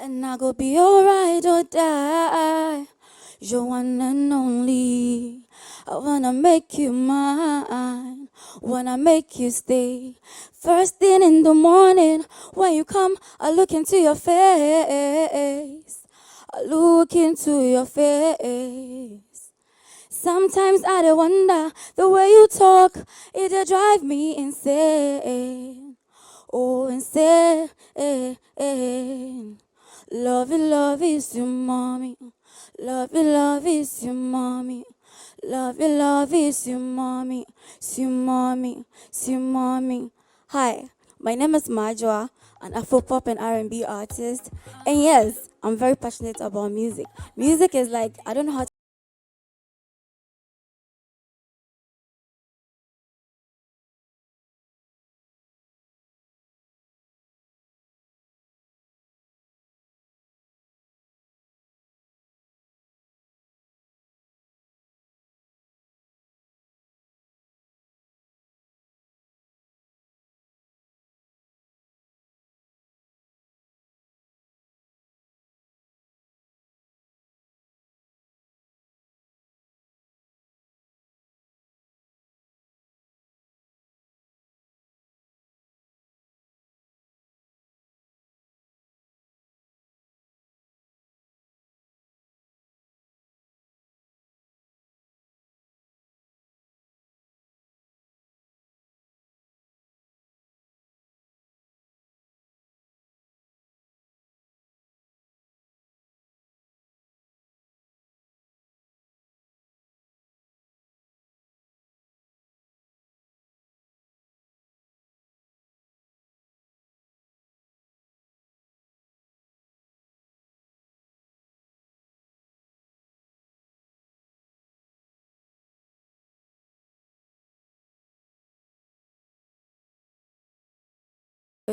And I go be alright or die. You're one and only. I wanna make you mine. Wanna make you stay. First thing in the morning, when you come, I look into your face. I look into your face. Sometimes I do wonder, the way you talk, it'll drive me insane. Oh, insane. Love is your mommy. Love is your mommy. Love is your mommy. It's your mommy. It's your mommy. Hi, my name is Maa Adwoa, an Afro-pop and R&B artist. And yes, I'm very passionate about music. Music is like, I don't know how to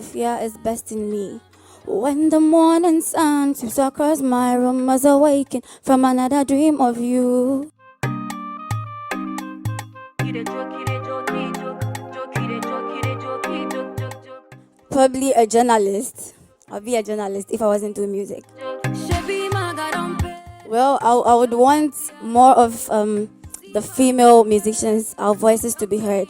fear is best in me. When the morning sun sweeps across my room as I awaken from another dream of you. Probably a journalist. I'll be a journalist if I wasn't doing music. Well, I would want more of the female musicians, our voices to be heard.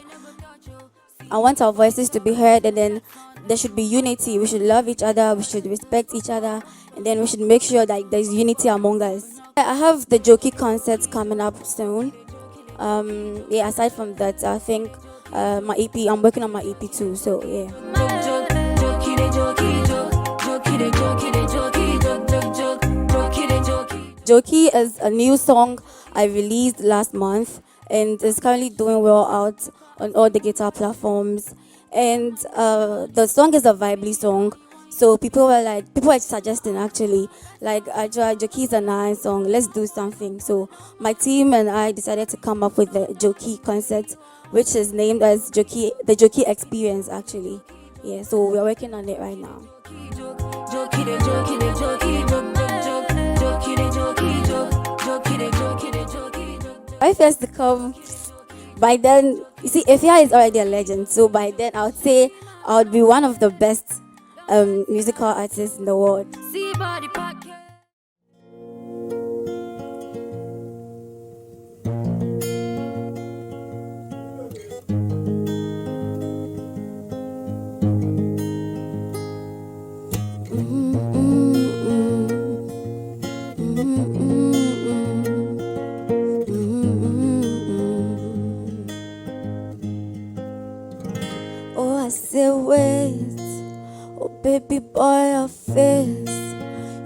I want our voices to be heard, and then there should be unity. We should love each other, we should respect each other, and then we should make sure that there's unity among us. I have the Jokey concerts coming up soon. Yeah, aside from that, I think my EP, I'm working on my EP too, so yeah. Jokey is a new song I released last month, and it's currently doing well out on all the guitar platforms. And the song is a vibely song, so people were suggesting actually, like, Jokey is a nice song, let's do something. So my team and I decided to come up with the Jokey concept, which is named as the Jokey Experience actually. Yeah, so we're working on it right now. I first to come, by then, you see, Efia is already a legend, so by then I would say I would be one of the best musical artists in the world. Oh, I say wait, oh baby boy, your face,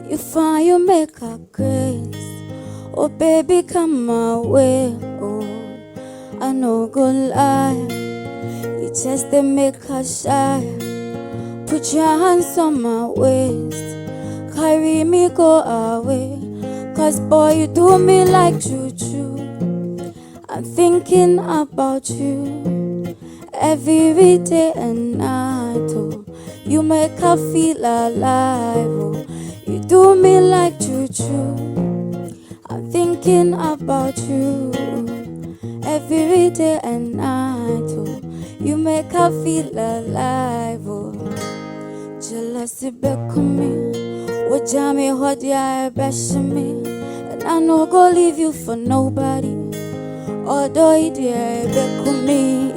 you find you make a grace. Oh baby, come my way. Oh, I no go lie, you just they make her shy. Put your hands on my waist, carry me go away. Cause boy, you do me like choo-choo. I'm thinking about you every day and night. Oh, you make her feel alive. Oh, you do me like choo-choo. I'm thinking about you every day and night. Oh, you make her feel alive. Oh, jealousy back on me. Oh, Jamie, hold ya, bash me. And I no go leave you for nobody. Although it yeah, back with me.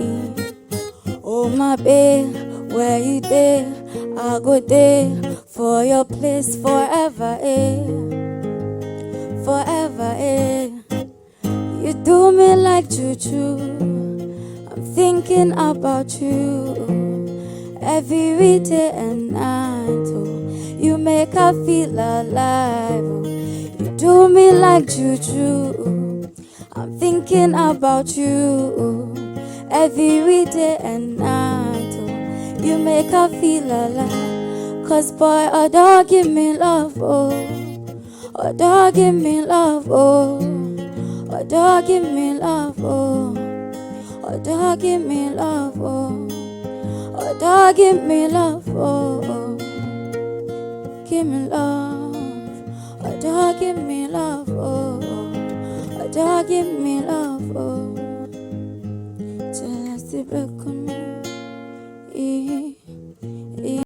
Oh, my babe, where you there? I go there for your place forever, forever, You do me like juju. I'm thinking about you every day and night. Oh, you make her feel alive. Oh, you do me like juju. I'm thinking about you every day and night. Oh, you make her feel alive. Cause boy, oh dog, give me love, oh. Oh dog, give me love, oh. Oh dog, give me love, oh. Oh dog, give me love, oh. Oh dog, give me love, oh. Give me love. Oh dog, give me love, oh. Oh dog, give me love, oh. Till I see back on me.